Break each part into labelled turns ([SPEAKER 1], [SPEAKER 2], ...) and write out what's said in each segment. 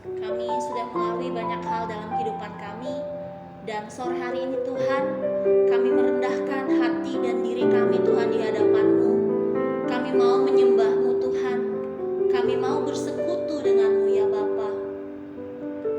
[SPEAKER 1] Kami sudah melalui banyak hal dalam kehidupan kami, dan sore hari ini Tuhan, kami merendahkan hati dan diri kami Tuhan di hadapan-Mu. Kami mau menyembah-Mu Tuhan. Kami mau bersekutu dengan-Mu ya Bapa.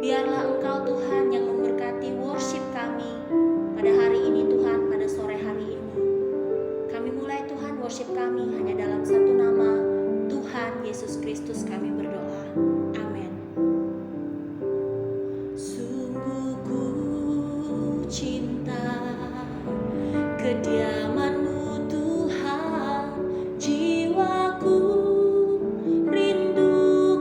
[SPEAKER 1] Biarlah Engkau Tuhan yang memberkati worship kami pada hari ini Tuhan, pada sore hari ini. Kami mulai Tuhan worship kami hanya dalam satu nama, Tuhan Yesus Kristus kami berdoa. Amin. Sungguh ku cinta kediaman-Mu Tuhan, jiwaku rindu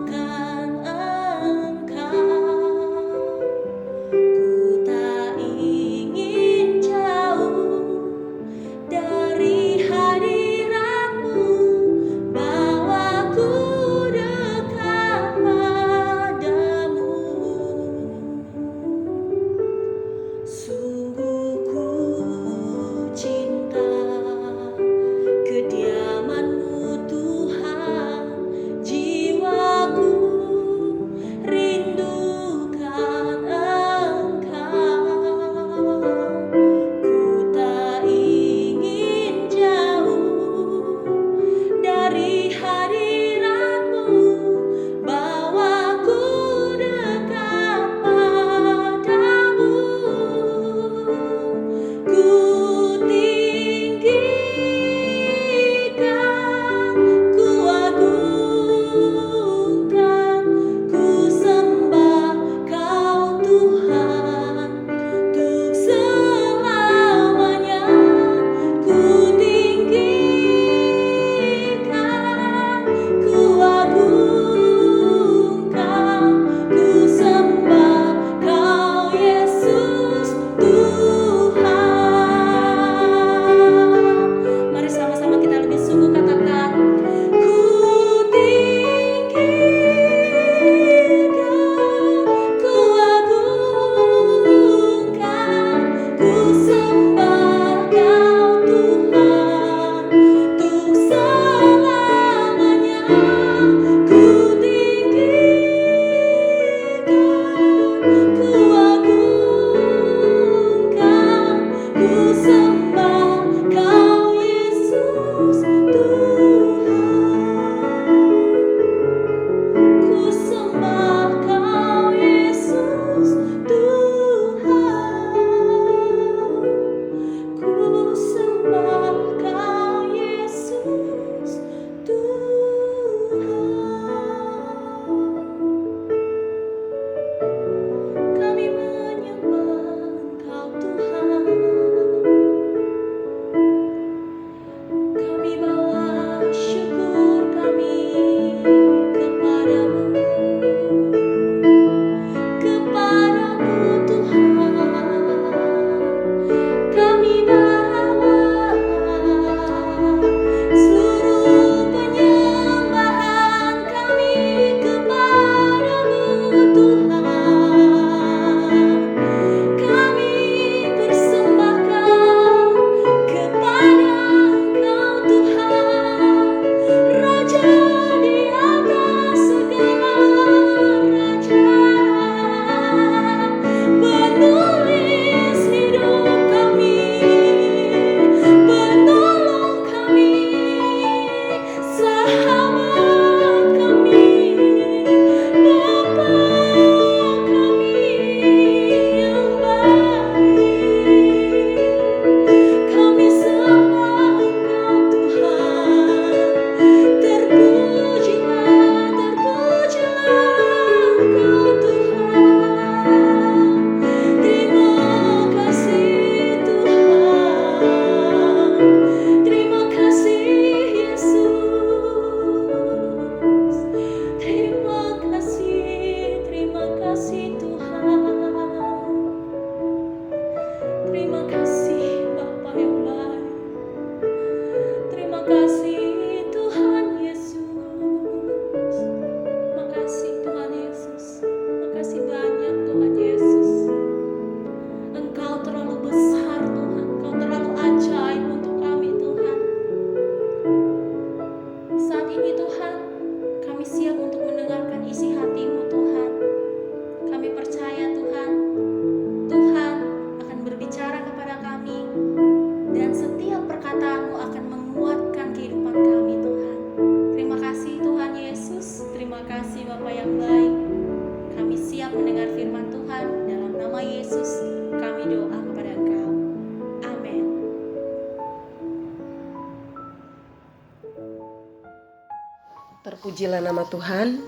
[SPEAKER 2] Terpujilah nama Tuhan.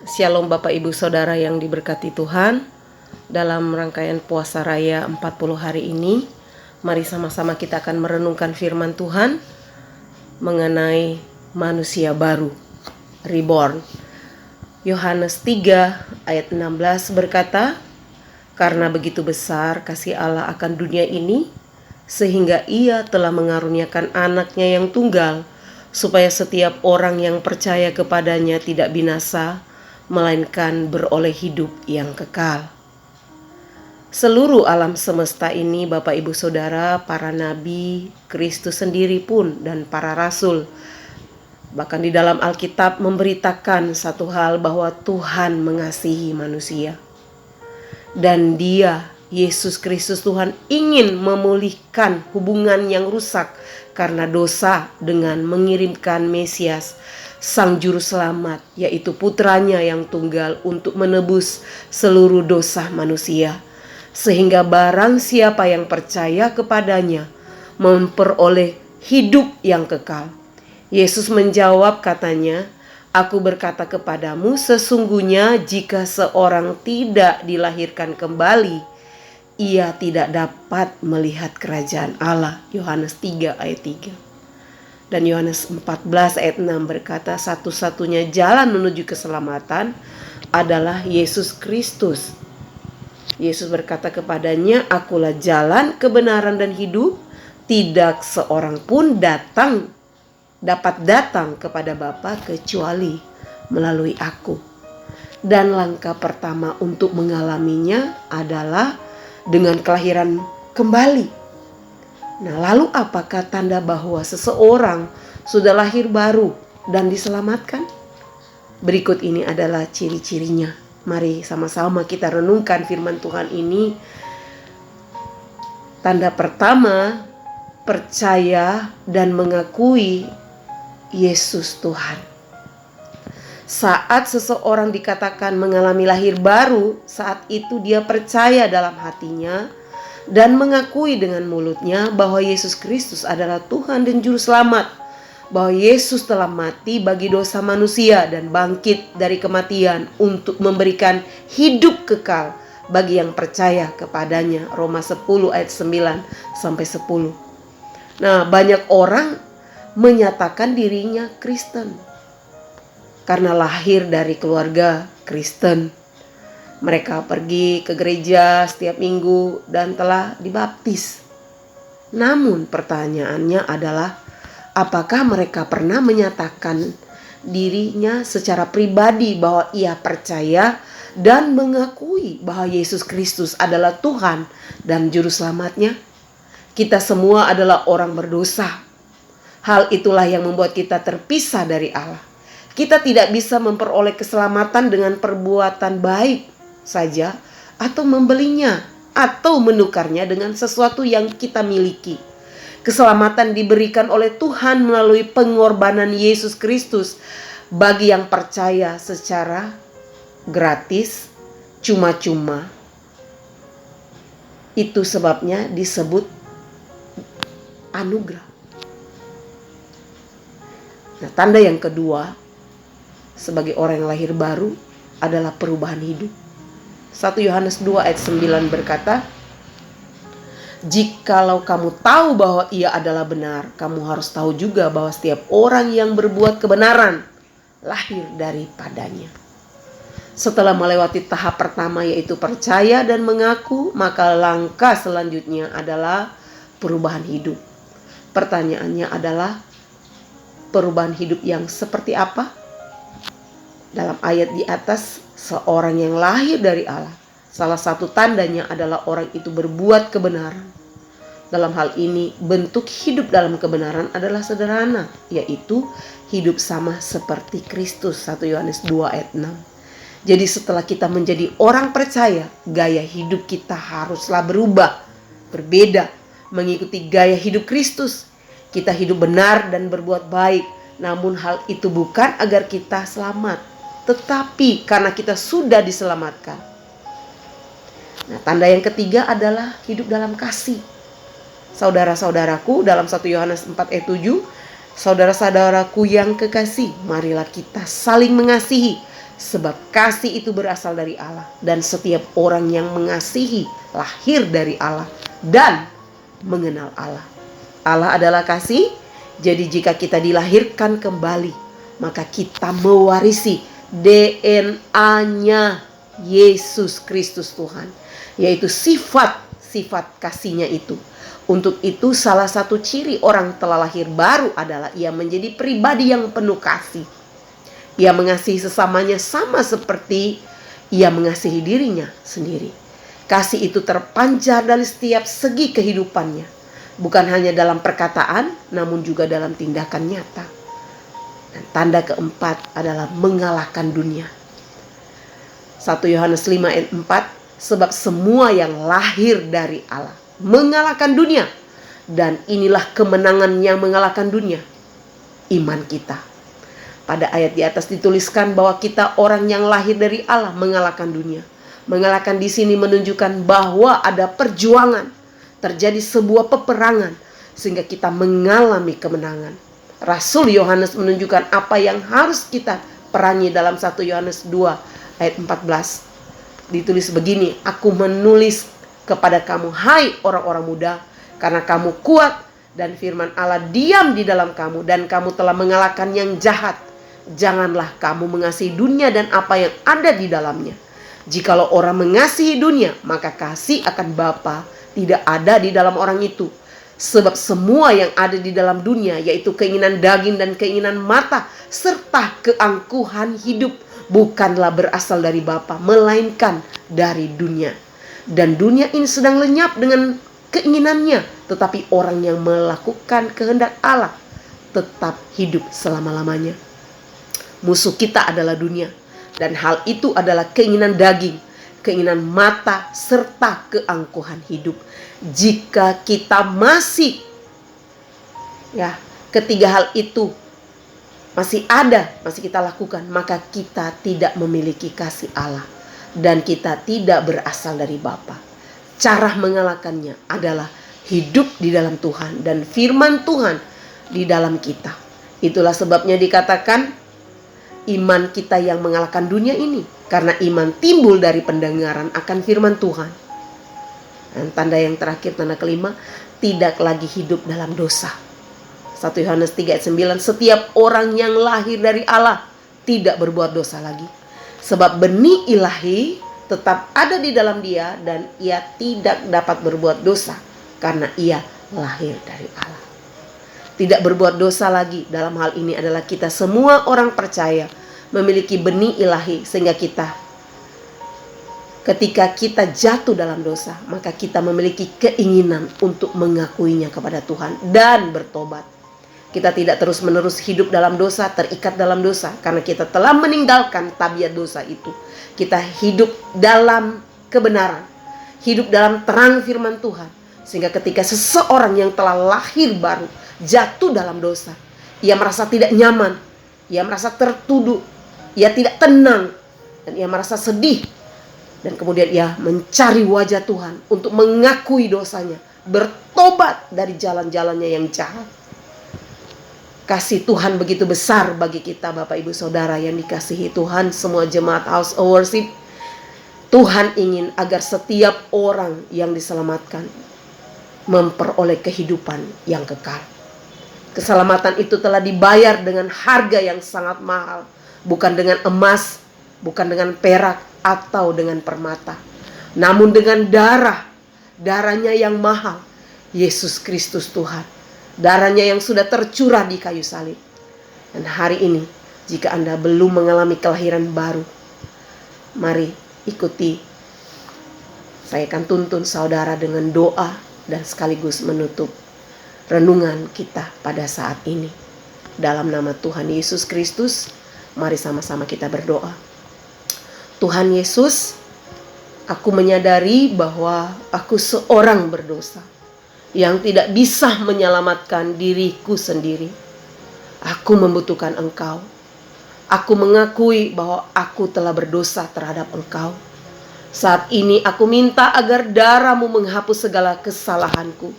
[SPEAKER 2] Shalom Bapak Ibu Saudara yang diberkati Tuhan. Dalam rangkaian puasa raya 40 hari ini, mari sama-sama kita akan merenungkan firman Tuhan mengenai manusia baru, reborn. Yohanes 3 ayat 16 berkata, "Karena begitu besar kasih Allah akan dunia ini, sehingga Ia telah mengaruniakan anaknya yang tunggal, supaya setiap orang yang percaya kepadanya tidak binasa, melainkan beroleh hidup yang kekal." Seluruh alam semesta ini, Bapak Ibu Saudara, para nabi, Kristus sendiri pun, dan para rasul, bahkan di dalam Alkitab memberitakan satu hal, bahwa Tuhan mengasihi manusia. Dan Dia, Yesus Kristus Tuhan, ingin memulihkan hubungan yang rusak karena dosa dengan mengirimkan Mesias, Sang Juru Selamat, yaitu putranya yang tunggal untuk menebus seluruh dosa manusia. Sehingga barang siapa yang percaya kepadanya memperoleh hidup yang kekal. Yesus menjawab katanya, "Aku berkata kepadamu, sesungguhnya jika seorang tidak dilahirkan kembali, ia tidak dapat melihat kerajaan Allah." Yohanes 3 ayat 3. Dan Yohanes 14 ayat 6 berkata, "Satu-satunya jalan menuju keselamatan adalah Yesus Kristus." Yesus berkata kepadanya, "Akulah jalan, kebenaran dan hidup. Tidak seorang pun dapat datang kepada Bapa kecuali melalui Aku." Dan langkah pertama untuk mengalaminya adalah dengan kelahiran kembali. Nah, lalu apakah tanda bahwa seseorang sudah lahir baru dan diselamatkan? Berikut ini adalah ciri-cirinya. Mari sama-sama kita renungkan firman Tuhan ini. Tanda pertama, percaya dan mengakui Yesus Tuhan. Saat seseorang dikatakan mengalami lahir baru, saat itu dia percaya dalam hatinya dan mengakui dengan mulutnya bahwa Yesus Kristus adalah Tuhan dan Juru Selamat, bahwa Yesus telah mati bagi dosa manusia dan bangkit dari kematian untuk memberikan hidup kekal bagi yang percaya kepadanya. Roma 10 ayat 9 sampai 10. Nah, banyak orang menyatakan dirinya Kristen karena lahir dari keluarga Kristen. Mereka pergi ke gereja setiap minggu dan telah dibaptis. Namun pertanyaannya adalah, apakah mereka pernah menyatakan dirinya secara pribadi bahwa ia percaya dan mengakui bahwa Yesus Kristus adalah Tuhan dan Juru Selamatnya? Kita semua adalah orang berdosa. Hal itulah yang membuat kita terpisah dari Allah. Kita tidak bisa memperoleh keselamatan dengan perbuatan baik saja, atau membelinya, atau menukarnya dengan sesuatu yang kita miliki. Keselamatan diberikan oleh Tuhan melalui pengorbanan Yesus Kristus bagi yang percaya secara gratis, cuma-cuma. Itu sebabnya disebut anugerah. Nah, tanda yang kedua sebagai orang yang lahir baru adalah perubahan hidup. 1 Yohanes 2 ayat 9 berkata, "Jikalau kamu tahu bahwa Ia adalah benar, kamu harus tahu juga bahwa setiap orang yang berbuat kebenaran lahir daripadanya." Setelah melewati tahap pertama, yaitu percaya dan mengaku, maka langkah selanjutnya adalah perubahan hidup. Pertanyaannya adalah, perubahan hidup yang seperti apa? Dalam ayat di atas, seorang yang lahir dari Allah, salah satu tandanya adalah orang itu berbuat kebenaran. Dalam hal ini, bentuk hidup dalam kebenaran adalah sederhana, yaitu hidup sama seperti Kristus. 1 Yohanes 2 ayat 6. Jadi setelah kita menjadi orang percaya, gaya hidup kita haruslah berubah, berbeda, mengikuti gaya hidup Kristus. Kita hidup benar dan berbuat baik, namun hal itu bukan agar kita selamat, tetapi karena kita sudah diselamatkan. Nah, tanda yang ketiga adalah hidup dalam kasih. Saudara-saudaraku, dalam 1 Yohanes 4 ayat 7, Saudara-saudaraku yang kekasih, marilah kita saling mengasihi, sebab kasih itu berasal dari Allah, dan setiap orang yang mengasihi lahir dari Allah dan mengenal Allah. Allah adalah kasih, jadi jika kita dilahirkan kembali, maka kita mewarisi DNA Yesus Kristus Tuhan, yaitu sifat kasihnya itu. Untuk itu salah satu ciri orang telah lahir baru adalah ia menjadi pribadi yang penuh kasih. Ia mengasihi sesamanya sama seperti ia mengasihi dirinya sendiri. Kasih itu terpancar dari setiap segi kehidupannya, bukan hanya dalam perkataan, namun juga dalam tindakan nyata. Dan tanda keempat adalah mengalahkan dunia. 1 Yohanes 5 ayat 4, sebab semua yang lahir dari Allah mengalahkan dunia, dan inilah kemenangan yang mengalahkan dunia, iman kita. Pada ayat di atas dituliskan bahwa kita orang yang lahir dari Allah mengalahkan dunia. Mengalahkan di sini menunjukkan bahwa ada perjuangan, terjadi sebuah peperangan sehingga kita mengalami kemenangan. Rasul Yohanes menunjukkan apa yang harus kita perangi dalam 1 Yohanes 2 ayat 14. Ditulis begini, aku menulis kepada kamu, hai orang-orang muda, karena kamu kuat dan firman Allah diam di dalam kamu, dan kamu telah mengalahkan yang jahat. Janganlah kamu mengasihi dunia dan apa yang ada di dalamnya. Jikalau orang mengasihi dunia, maka kasih akan Bapa tidak ada di dalam orang itu. Sebab semua yang ada di dalam dunia, yaitu keinginan daging dan keinginan mata, serta keangkuhan hidup, bukanlah berasal dari Bapa, melainkan dari dunia. Dan dunia ini sedang lenyap dengan keinginannya, tetapi orang yang melakukan kehendak Allah tetap hidup selama-lamanya. Musuh kita adalah dunia, dan hal itu adalah keinginan daging, keinginan mata, serta keangkuhan hidup. Jika kita masih ketiga hal itu masih ada, masih kita lakukan, maka kita tidak memiliki kasih Allah, dan kita tidak berasal dari Bapa. Cara mengalahkannya adalah hidup di dalam Tuhan dan firman Tuhan di dalam kita. Itulah sebabnya dikatakan iman kita yang mengalahkan dunia ini, karena iman timbul dari pendengaran akan firman Tuhan. Dan tanda yang terakhir, tanda kelima, tidak lagi hidup dalam dosa. 1 Yohanes 3 ayat 9, setiap orang yang lahir dari Allah tidak berbuat dosa lagi. Sebab benih ilahi tetap ada di dalam dia, dan ia tidak dapat berbuat dosa karena ia lahir dari Allah. Tidak berbuat dosa lagi dalam hal ini adalah kita semua orang percaya memiliki benih ilahi, sehingga ketika kita jatuh dalam dosa, maka kita memiliki keinginan untuk mengakuinya kepada Tuhan dan bertobat. Kita tidak terus-menerus hidup dalam dosa, terikat dalam dosa, karena kita telah meninggalkan tabiat dosa itu. Kita hidup dalam kebenaran, hidup dalam terang firman Tuhan, sehingga ketika seseorang yang telah lahir baru jatuh dalam dosa, ia merasa tidak nyaman, ia merasa tertuduh, ia tidak tenang, dan ia merasa sedih. Dan kemudian ia mencari wajah Tuhan untuk mengakui dosanya, bertobat dari jalan-jalannya yang jahat. Kasih Tuhan begitu besar bagi kita, Bapak Ibu Saudara yang dikasihi Tuhan, semua jemaat House of Worship. Tuhan ingin agar setiap orang yang diselamatkan memperoleh kehidupan yang kekal. Keselamatan itu telah dibayar dengan harga yang sangat mahal, bukan dengan emas, bukan dengan perak atau dengan permata, namun dengan darahnya yang mahal, Yesus Kristus Tuhan. Darahnya yang sudah tercurah di kayu salib. Dan hari ini, jika Anda belum mengalami kelahiran baru, mari ikuti. Saya akan tuntun saudara dengan doa dan sekaligus menutup renungan kita pada saat ini. Dalam nama Tuhan Yesus Kristus, mari sama-sama kita berdoa. Tuhan Yesus, aku menyadari bahwa aku seorang berdosa yang tidak bisa menyelamatkan diriku sendiri. Aku membutuhkan Engkau. Aku mengakui bahwa aku telah berdosa terhadap Engkau. Saat ini aku minta agar darah-Mu menghapus segala kesalahanku.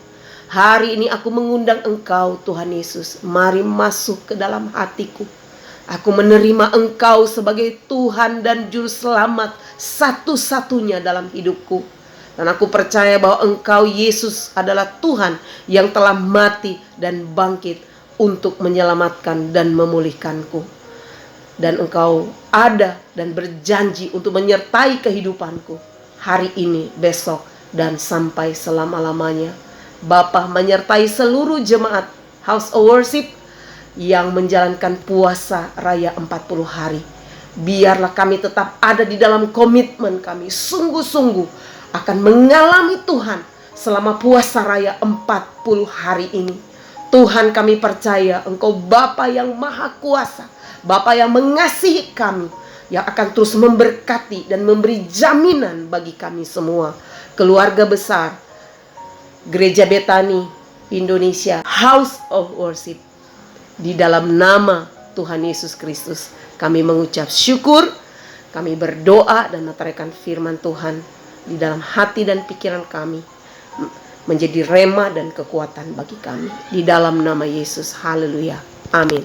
[SPEAKER 2] Hari ini aku mengundang Engkau Tuhan Yesus, mari masuk ke dalam hatiku. Aku menerima Engkau sebagai Tuhan dan Juru Selamat satu-satunya dalam hidupku. Dan aku percaya bahwa Engkau Yesus adalah Tuhan yang telah mati dan bangkit untuk menyelamatkan dan memulihkanku. Dan Engkau ada dan berjanji untuk menyertai kehidupanku hari ini, besok, dan sampai selama-lamanya. Bapa menyertai seluruh jemaat House of Worship yang menjalankan puasa raya 40 hari. Biarlah kami tetap ada di dalam komitmen kami, sungguh-sungguh akan mengalami Tuhan selama puasa raya 40 hari ini. Tuhan, kami percaya Engkau Bapa yang Maha Kuasa, Bapa yang mengasihi kami, yang akan terus memberkati dan memberi jaminan bagi kami semua. Keluarga besar Gereja Betani Indonesia House of Worship, di dalam nama Tuhan Yesus Kristus kami mengucap syukur, kami berdoa dan meteraikan firman Tuhan di dalam hati dan pikiran kami, menjadi rema dan kekuatan bagi kami. Di dalam nama Yesus, haleluya, amin.